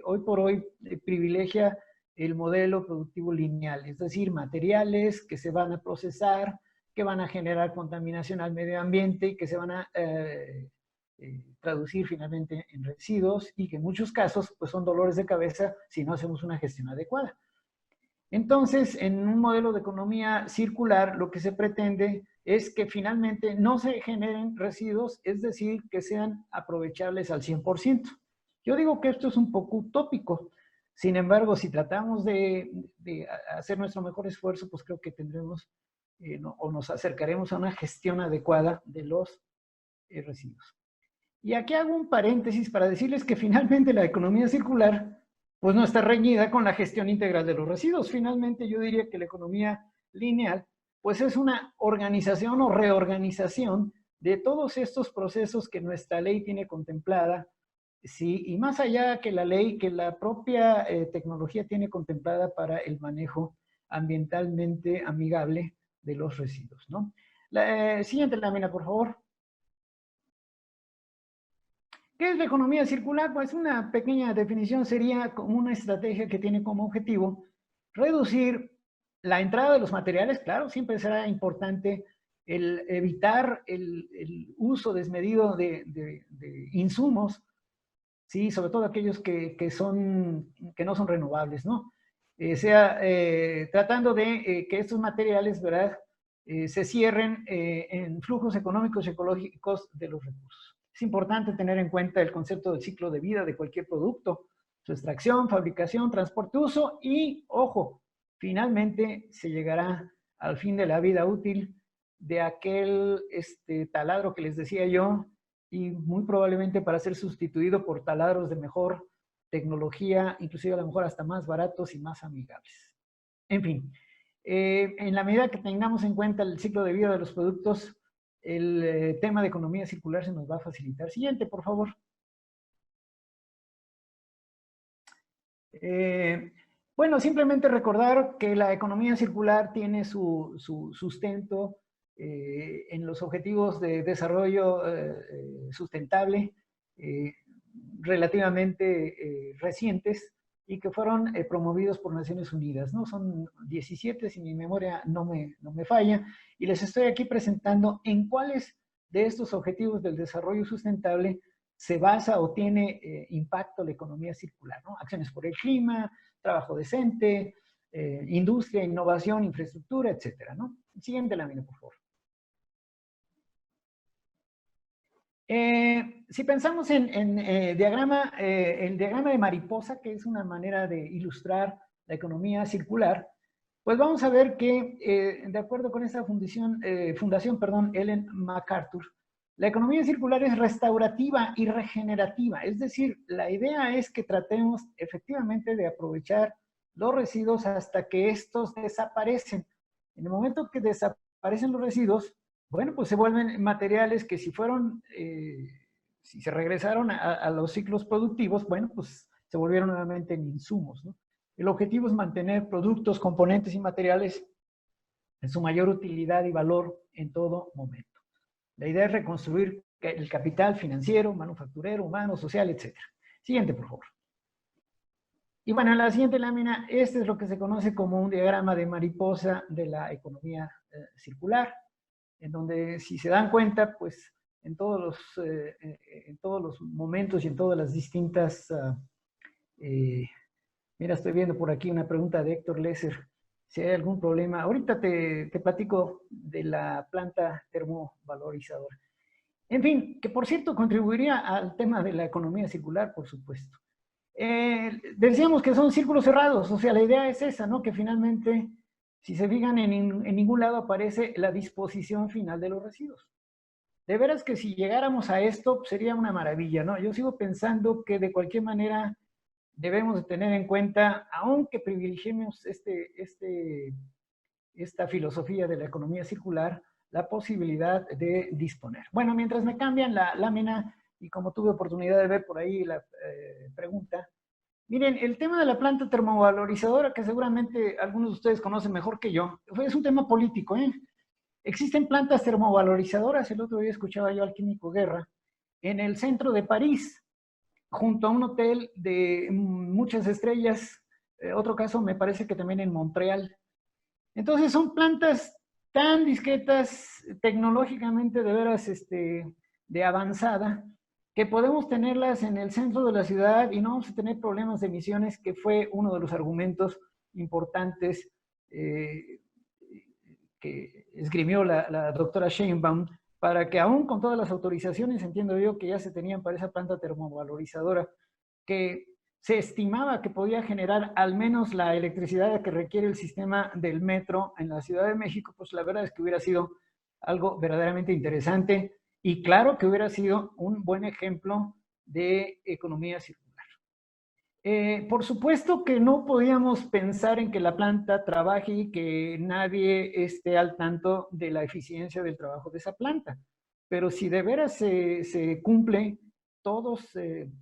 hoy por hoy privilegia el modelo productivo lineal, es decir, materiales que se van a procesar, que van a generar contaminación al medio ambiente y que se van a traducir finalmente en residuos y que en muchos casos pues son dolores de cabeza si no hacemos una gestión adecuada. Entonces, en un modelo de economía circular, lo que se pretende es que finalmente no se generen residuos, es decir, que sean aprovechables al 100%. Yo digo que esto es un poco utópico. Sin embargo, si tratamos de hacer nuestro mejor esfuerzo, pues creo que tendremos o nos acercaremos a una gestión adecuada de los residuos. Y aquí hago un paréntesis para decirles que finalmente la economía circular pues no está reñida con la gestión integral de los residuos. Finalmente yo diría que la economía lineal pues es una organización o reorganización de todos estos procesos que nuestra ley tiene contemplada, sí, y más allá que la ley, que la propia tecnología tiene contemplada para el manejo ambientalmente amigable de los residuos, ¿no? Siguiente lámina, por favor. ¿Qué es la economía circular? Pues una pequeña definición sería como una estrategia que tiene como objetivo reducir la entrada de los materiales. Claro, siempre será importante el evitar el uso desmedido de insumos, ¿sí? Sobre todo aquellos que no son renovables, ¿no? Tratando de que estos materiales, ¿verdad? Se cierren en flujos económicos y ecológicos de los recursos. Es importante tener en cuenta el concepto del ciclo de vida de cualquier producto, su extracción, fabricación, transporte, uso y, ojo, finalmente se llegará al fin de la vida útil de aquel taladro que les decía yo y muy probablemente para ser sustituido por taladros de mejor tecnología, inclusive a lo mejor hasta más baratos y más amigables. En fin, en la medida que tengamos en cuenta el ciclo de vida de los productos, el tema de economía circular se nos va a facilitar. Siguiente, por favor. Bueno, simplemente recordar que la economía circular tiene su sustento en los objetivos de desarrollo sustentable relativamente recientes y que fueron promovidos por Naciones Unidas, ¿no? Son 17, si mi memoria no me falla, y les estoy aquí presentando en cuáles de estos objetivos del desarrollo sustentable se basa o tiene impacto la economía circular, ¿no? Acciones por el clima, trabajo decente, industria, innovación, infraestructura, etcétera, ¿no? Siguiente lámina, por favor. Si pensamos en el diagrama de mariposa, que es una manera de ilustrar la economía circular, pues vamos a ver que, de acuerdo con esta fundación, Ellen MacArthur, la economía circular es restaurativa y regenerativa. Es decir, la idea es que tratemos efectivamente de aprovechar los residuos hasta que estos desaparecen. En el momento que desaparecen los residuos, bueno, pues se vuelven materiales que si fueron, si se regresaron a los ciclos productivos, bueno, pues se volvieron nuevamente en insumos, ¿no? El objetivo es mantener productos, componentes y materiales en su mayor utilidad y valor en todo momento. La idea es reconstruir el capital financiero, manufacturero, humano, social, etc. Siguiente, por favor. Y bueno, en la siguiente lámina, este es lo que se conoce como un diagrama de mariposa de la economía circular, en donde, si se dan cuenta, pues en todos los momentos y en todas las distintas... mira, estoy viendo por aquí una pregunta de Héctor Lesser. Si hay algún problema, ahorita te platico de la planta termovalorizadora. En fin, que por cierto contribuiría al tema de la economía circular, por supuesto. Decíamos que son círculos cerrados, o sea, la idea es esa, ¿no? Que finalmente, si se fijan, en ningún lado aparece la disposición final de los residuos. De veras que si llegáramos a esto, pues sería una maravilla, ¿no? Yo sigo pensando que de cualquier manera debemos de tener en cuenta, aunque privilegiemos esta filosofía de la economía circular, la posibilidad de disponer. Bueno, mientras me cambian la lámina, y como tuve oportunidad de ver por ahí la pregunta, miren, el tema de la planta termovalorizadora, que seguramente algunos de ustedes conocen mejor que yo, es un tema político, ¿eh? Existen plantas termovalorizadoras, el otro día escuchaba yo al químico Guerra, en el centro de París, junto a un hotel de muchas estrellas, otro caso me parece que también en Montreal. Entonces son plantas tan discretas, tecnológicamente de veras de avanzada, que podemos tenerlas en el centro de la ciudad y no vamos a tener problemas de emisiones, que fue uno de los argumentos importantes que esgrimió la doctora Sheinbaum, para que aún con todas las autorizaciones, entiendo yo, que ya se tenían para esa planta termovalorizadora, que se estimaba que podía generar al menos la electricidad que requiere el sistema del metro en la Ciudad de México, pues la verdad es que hubiera sido algo verdaderamente interesante y claro que hubiera sido un buen ejemplo de economía circular. Por supuesto que no podíamos pensar en que la planta trabaje y que nadie esté al tanto de la eficiencia del trabajo de esa planta. Pero si de veras se cumple todos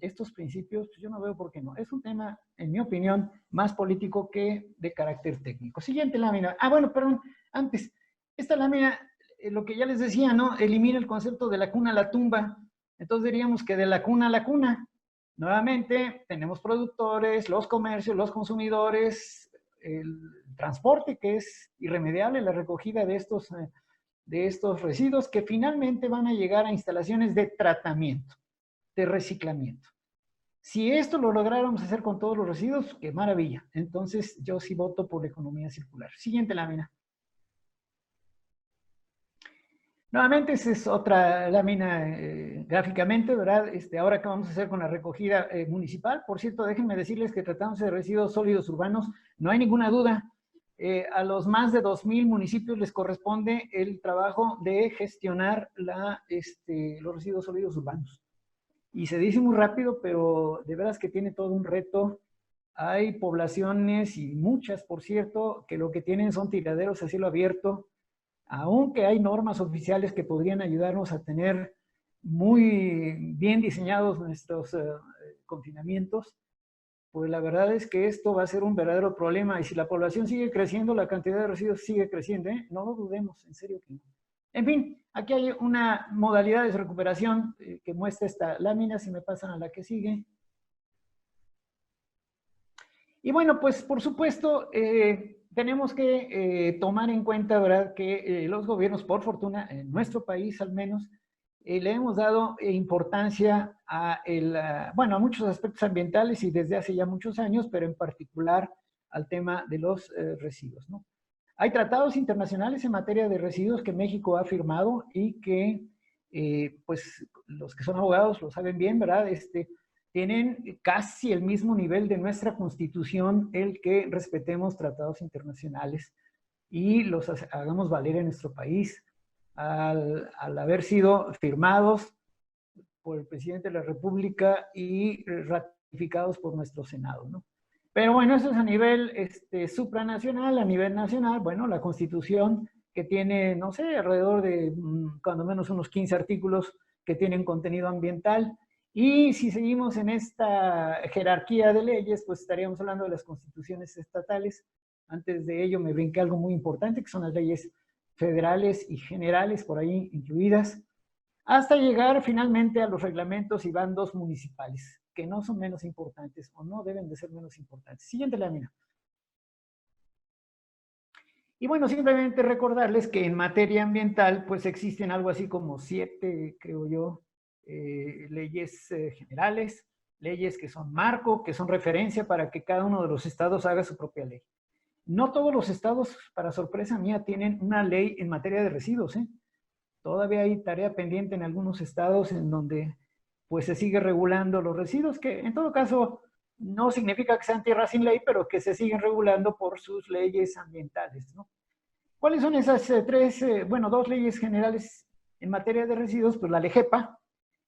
estos principios, pues yo no veo por qué no. Es un tema, en mi opinión, más político que de carácter técnico. Siguiente lámina. Ah, bueno, perdón, antes. Esta lámina, lo que ya les decía, ¿no? Elimina el concepto de la cuna a la tumba. Entonces diríamos que de la cuna a la cuna. Nuevamente, tenemos productores, los comercios, los consumidores, el transporte, que es irremediable, la recogida de estos residuos que finalmente van a llegar a instalaciones de tratamiento, de reciclamiento. Si esto lo lográramos hacer con todos los residuos, qué maravilla. Entonces, yo sí voto por la economía circular. Siguiente lámina. Nuevamente, esa es otra lámina gráficamente, ¿verdad? Ahora, ¿qué vamos a hacer con la recogida municipal? Por cierto, déjenme decirles que tratándose de residuos sólidos urbanos, no hay ninguna duda. A los más de 2,000 municipios les corresponde el trabajo de gestionar los residuos sólidos urbanos. Y se dice muy rápido, pero de veras que tiene todo un reto. Hay poblaciones, y muchas, por cierto, que lo que tienen son tiraderos a cielo abierto, aunque hay normas oficiales que podrían ayudarnos a tener muy bien diseñados nuestros confinamientos, pues la verdad es que esto va a ser un verdadero problema, y si la población sigue creciendo, la cantidad de residuos sigue creciendo, ¿eh? No lo dudemos, en serio que no. En fin, aquí hay una modalidad de recuperación que muestra esta lámina, si me pasan a la que sigue. Y bueno, pues por supuesto, tenemos que tomar en cuenta, ¿verdad?, que los gobiernos, por fortuna, en nuestro país al menos, le hemos dado importancia bueno, a muchos aspectos ambientales y desde hace ya muchos años, pero en particular al tema de los residuos, ¿no? Hay tratados internacionales en materia de residuos que México ha firmado y que, pues, los que son abogados lo saben bien, ¿verdad? Tienen casi el mismo nivel de nuestra Constitución el que respetemos tratados internacionales y los hagamos valer en nuestro país. Al haber sido firmados por el presidente de la República y ratificados por nuestro Senado, ¿no? Pero bueno, eso es a nivel supranacional. A nivel nacional, bueno, la Constitución, que tiene, no sé, alrededor de cuando menos unos 15 artículos que tienen contenido ambiental. Y si seguimos en esta jerarquía de leyes, pues estaríamos hablando de las constituciones estatales. Antes de ello me brinqué algo muy importante, que son las leyes federales y generales, por ahí incluidas, hasta llegar finalmente a los reglamentos y bandos municipales, que no son menos importantes o no deben de ser menos importantes. Siguiente lámina. Y bueno, simplemente recordarles que en materia ambiental, pues existen algo así como 7, creo yo, leyes generales, leyes que son marco, que son referencia para que cada uno de los estados haga su propia ley. No todos los estados, para sorpresa mía, tienen una ley en materia de residuos, ¿eh? Todavía hay tarea pendiente en algunos estados en donde pues se sigue regulando los residuos, que en todo caso no significa que sean tierras sin ley, pero que se siguen regulando por sus leyes ambientales, ¿no? ¿Cuáles son esas dos leyes generales en materia de residuos? Pues la LEGEPA.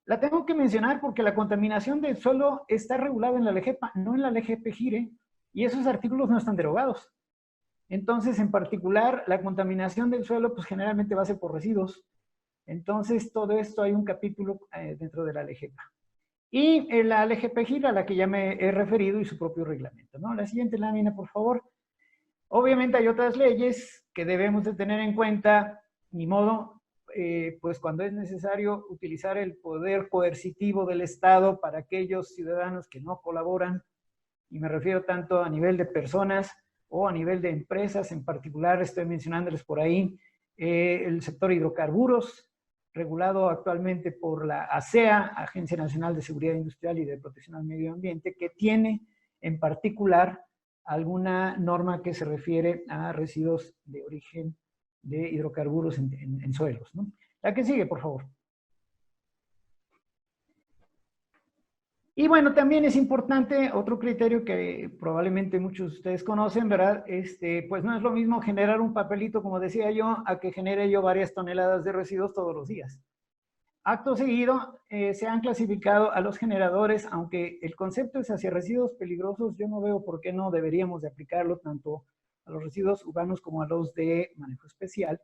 La tengo que mencionar porque la contaminación del suelo está regulada en la LEGEPA, no en la LGP-GIRE, y esos artículos no están derogados. Entonces, en particular, la contaminación del suelo, pues generalmente va a ser por residuos. Entonces, todo esto hay un capítulo dentro de la LGEPA. Y la LGP-GIRE, a la que ya me he referido, y su propio reglamento, ¿no? La siguiente lámina, por favor. Obviamente hay otras leyes que debemos de tener en cuenta, ni modo, pues cuando es necesario utilizar el poder coercitivo del Estado para aquellos ciudadanos que no colaboran, y me refiero tanto a nivel de personas o a nivel de empresas, en particular estoy mencionándoles por ahí el sector hidrocarburos, regulado actualmente por la ASEA, Agencia Nacional de Seguridad Industrial y de Protección al Medio Ambiente, que tiene en particular alguna norma que se refiere a residuos de origen de hidrocarburos en suelos, ¿no? La que sigue, por favor. Y bueno, también es importante otro criterio que probablemente muchos de ustedes conocen, ¿verdad? Pues no es lo mismo generar un papelito, como decía yo, a que genere yo varias toneladas de residuos todos los días. Acto seguido, se han clasificado a los generadores, aunque el concepto es hacia residuos peligrosos, yo no veo por qué no deberíamos de aplicarlo tanto a los residuos urbanos como a los de manejo especial.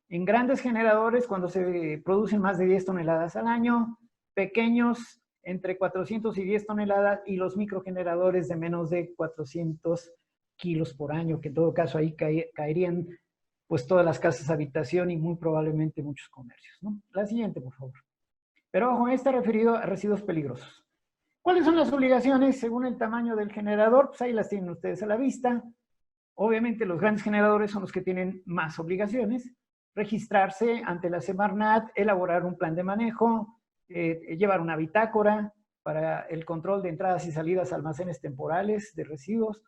En grandes generadores, cuando se producen más de 10 toneladas al año, pequeños entre 400 y 10 toneladas, y los microgeneradores de menos de 400 kilos por año, que en todo caso ahí caerían pues todas las casas habitación y muy probablemente muchos comercios, ¿no? La siguiente, por favor. Pero ojo, está referido a residuos peligrosos. ¿Cuáles son las obligaciones según el tamaño del generador? Pues ahí las tienen ustedes a la vista. Obviamente los grandes generadores son los que tienen más obligaciones. Registrarse ante la Semarnat, elaborar un plan de manejo, llevar una bitácora para el control de entradas y salidas a almacenes temporales de residuos,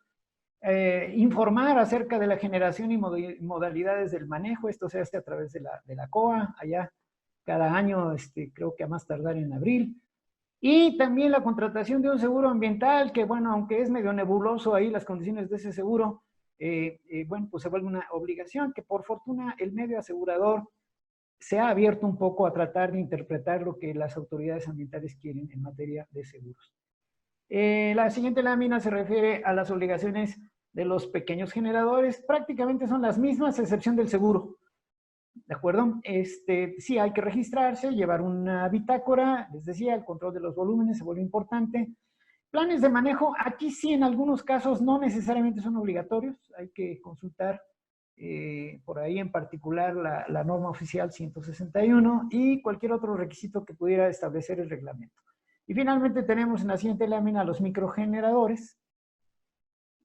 informar acerca de la generación y modalidades del manejo. Esto se hace a través de la COA, allá cada año, creo que a más tardar en abril. Y también la contratación de un seguro ambiental, que bueno, aunque es medio nebuloso ahí las condiciones de ese seguro, bueno, pues se vuelve una obligación que por fortuna el medio asegurador se ha abierto un poco a tratar de interpretar lo que las autoridades ambientales quieren en materia de seguros. La siguiente lámina se refiere a las obligaciones de los pequeños generadores. Prácticamente son las mismas, a excepción del seguro. ¿De acuerdo? Sí, hay que registrarse, llevar una bitácora, les decía, el control de los volúmenes se vuelve importante. Planes de manejo, aquí sí en algunos casos no necesariamente son obligatorios, hay que consultar por ahí en particular la norma oficial 161 y cualquier otro requisito que pudiera establecer el reglamento. Y finalmente tenemos en la siguiente lámina los microgeneradores.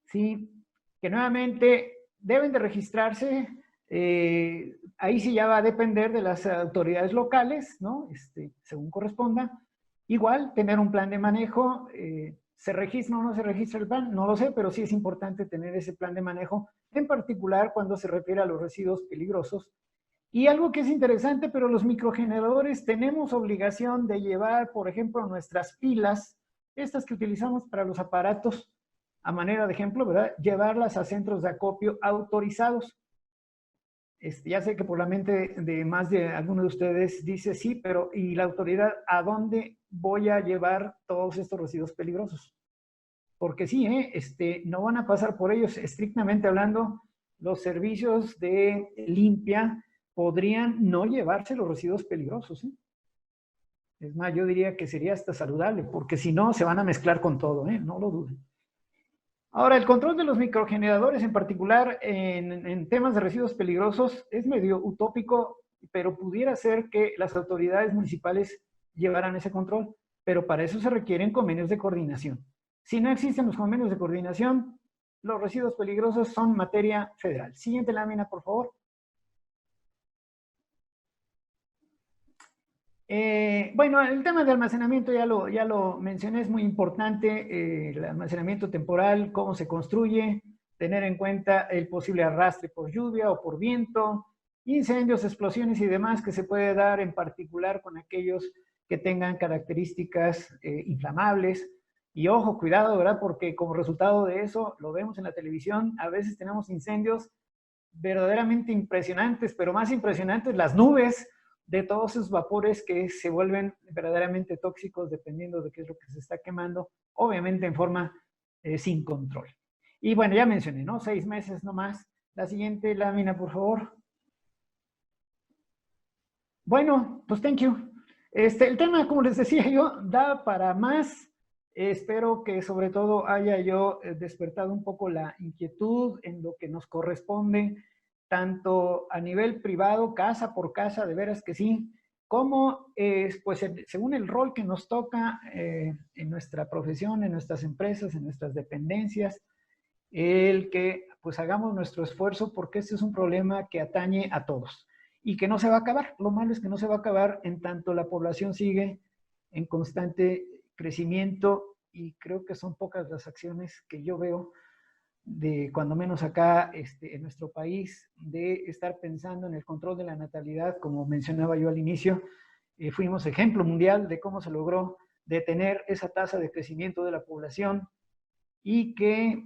¿sí? Que nuevamente deben de registrarse. Ahí sí ya va a depender de las autoridades locales, ¿no? Según corresponda. Igual, tener un plan de manejo. ¿Se registra o no se registra el plan? No lo sé, pero sí es importante tener ese plan de manejo, en particular cuando se refiere a los residuos peligrosos. Y algo que es interesante, pero los microgeneradores tenemos obligación de llevar, por ejemplo, nuestras pilas, estas que utilizamos para los aparatos, a manera de ejemplo, ¿verdad? Llevarlas a centros de acopio autorizados. Ya sé que por la mente de más de alguno de ustedes dice sí, pero ¿y la autoridad a dónde voy a llevar todos estos residuos peligrosos? Porque sí, no van a pasar por ellos. Estrictamente hablando, los servicios de limpia podrían no llevarse los residuos peligrosos, ¿eh? Es más, yo diría que sería hasta saludable, porque si no, se van a mezclar con todo, ¿eh? No lo duden. Ahora, el control de los microgeneradores, en particular en temas de residuos peligrosos, es medio utópico, pero pudiera ser que las autoridades municipales llevaran ese control, pero para eso se requieren convenios de coordinación. Si no existen los convenios de coordinación, los residuos peligrosos son materia federal. Siguiente lámina, por favor. Bueno, el tema de almacenamiento ya lo mencioné, es muy importante, el almacenamiento temporal, cómo se construye, tener en cuenta el posible arrastre por lluvia o por viento, incendios, explosiones y demás que se puede dar en particular con aquellos que tengan características inflamables. Y ojo, cuidado, ¿verdad? Porque como resultado de eso, lo vemos en la televisión, a veces tenemos incendios verdaderamente impresionantes, pero más impresionantes las nubes de todos esos vapores que se vuelven verdaderamente tóxicos dependiendo de qué es lo que se está quemando, obviamente en forma sin control. Y bueno, ya mencioné, ¿no? 6 meses no más. La siguiente lámina, por favor. Bueno, pues thank you. El tema, como les decía yo, da para más. Espero que sobre todo haya yo despertado un poco la inquietud en lo que nos corresponde, tanto a nivel privado, casa por casa, de veras que sí, como pues según el rol que nos toca en nuestra profesión, en nuestras empresas, en nuestras dependencias, el que pues hagamos nuestro esfuerzo porque este es un problema que atañe a todos y que no se va a acabar. Lo malo es que no se va a acabar en tanto la población sigue en constante crecimiento y creo que son pocas las acciones que yo veo de cuando menos acá en nuestro país, de estar pensando en el control de la natalidad, como mencionaba yo al inicio. Fuimos ejemplo mundial de cómo se logró detener esa tasa de crecimiento de la población y que,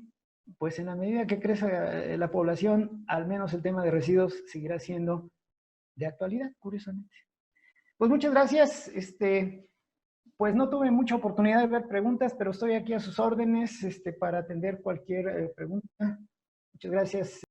pues en la medida que crece la población, al menos el tema de residuos seguirá siendo de actualidad, curiosamente. Pues muchas gracias. Pues no tuve mucha oportunidad de ver preguntas, pero estoy aquí a sus órdenes para atender cualquier pregunta. Muchas gracias.